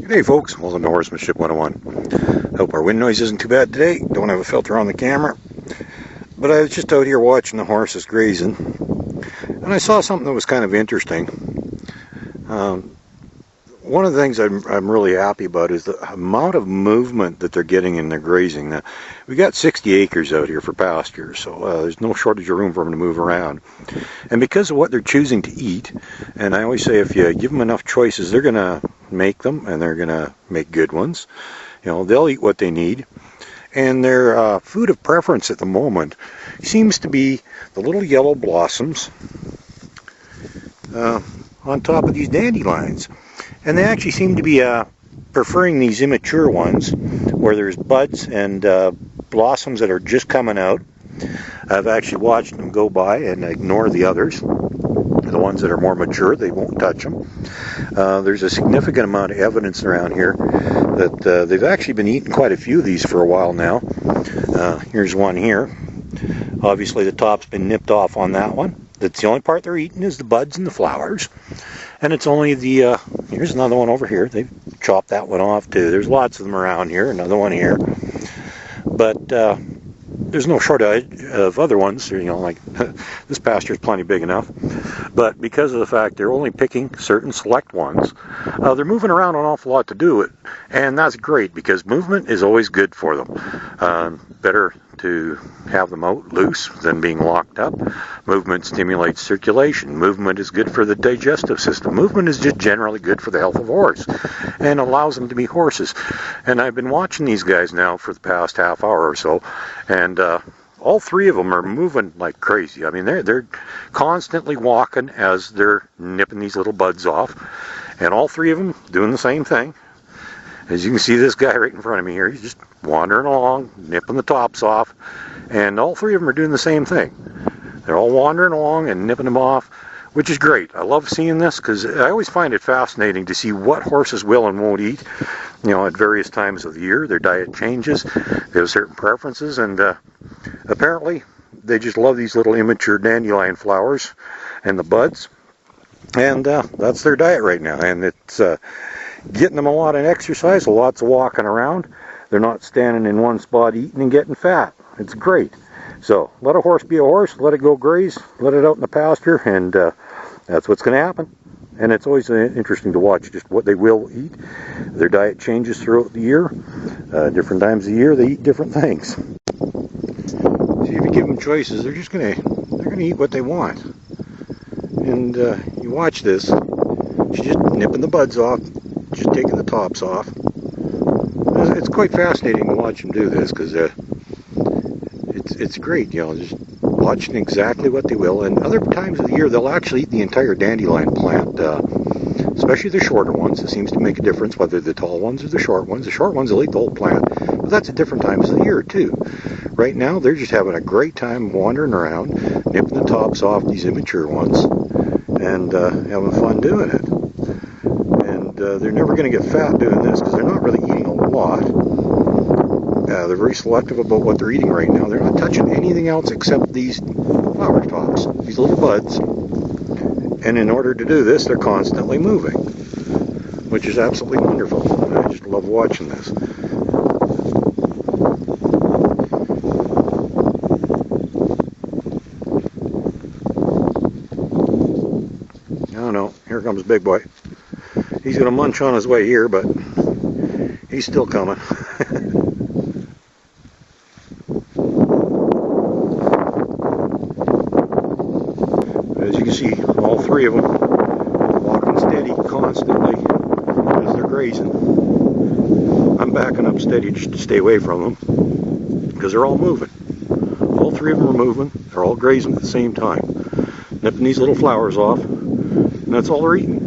Hey folks, welcome to Horsemanship 101. Hope our wind noise isn't too bad today. Don't have a filter on the camera. But I was just out here watching the horses grazing, and I saw something that was kind of interesting. One of the things I'm really happy about is the amount of movement that they're getting in their grazing. Now, we got 60 acres out here for pasture, so there's no shortage of room for them to move around. And because of what they're choosing to eat, and I always say if you give them enough choices, they're going to make them, and they're going to make good ones. You know, they'll eat what they need. And their food of preference at the moment seems to be the little yellow blossoms on top of these dandelions. And they actually seem to be preferring these immature ones where there's buds and blossoms that are just coming out. I've actually watched them go by and ignore the others. The ones that are more mature, they won't touch them. There's a significant amount of evidence around here that they've actually been eating quite a few of these for a while now. Here's one here. Obviously the top's been nipped off on that one. That's the only part they're eating is the buds and the flowers. And it's only the, here's another one over here. They've chopped that one off too. There's lots of them around here, another one here. But there's no shortage of other ones, you know, like this pasture's plenty big enough. But because of the fact they're only picking certain select ones, they're moving around an awful lot to do it. And that's great because movement is always good for them. Better to have them out loose than being locked up. Movement stimulates circulation. Movement is good for the digestive system. Movement is just generally good for the health of a horse and allows them to be horses. And I've been watching these guys now for the past half hour or so, and all three of them are moving like crazy. I mean, they're constantly walking as they're nipping these little buds off, and all three of them doing the same thing. As you can see, this guy right in front of me here, he's just wandering along, nipping the tops off, and all three of them are doing the same thing. They're all wandering along and nipping them off, which is great. I love seeing this because I always find it fascinating to see what horses will and won't eat, you know, at various times of the year. Their diet changes, they have certain preferences, and apparently they just love these little immature dandelion flowers and the buds, and that's their diet right now. And it's getting them a lot of exercise, lots of walking around. They're not standing in one spot eating and getting fat. It's great. So let a horse be a horse, let it go graze, let it out in the pasture, and that's what's going to happen. And it's always interesting to watch just what they will eat. Their diet changes throughout the year. Different times of the year they eat different things. So if you give them choices, they're gonna eat what they want. And you watch this. She's just nipping the buds off, just taking the tops off. It's quite fascinating to watch them do this because it's great, you know, just watching exactly what they will. And other times of the year, they'll actually eat the entire dandelion plant, especially the shorter ones. It seems to make a difference whether the tall ones or the short ones. The short ones will eat the whole plant, but that's at different times of the year too. Right now, they're just having a great time wandering around, nipping the tops off these immature ones, and having fun doing it. And they're never going to get fat doing this because they're not really eating a lot. They're very selective about what they're eating right now. They're not touching anything else except these flower tops, these little buds. And in order to do this, they're constantly moving, which is absolutely wonderful. I just love watching this. Oh no, here comes Big Boy. He's going to munch on his way here, but he's still coming. As you can see, all three of them walking steady constantly as they're grazing. I'm backing up steady just to stay away from them because they're all moving. All three of them are moving. They're all grazing at the same time, nipping these little flowers off, and that's all they're eating.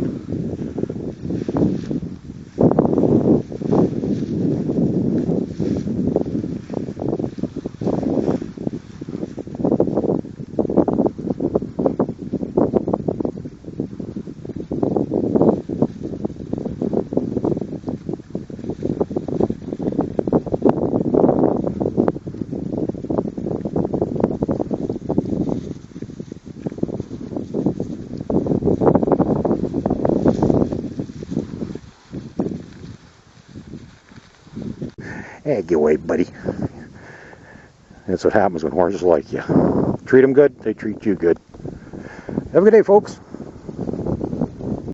Hey, get away, buddy. That's what happens when horses like you. Treat them good, they treat you good. Have a good day, folks.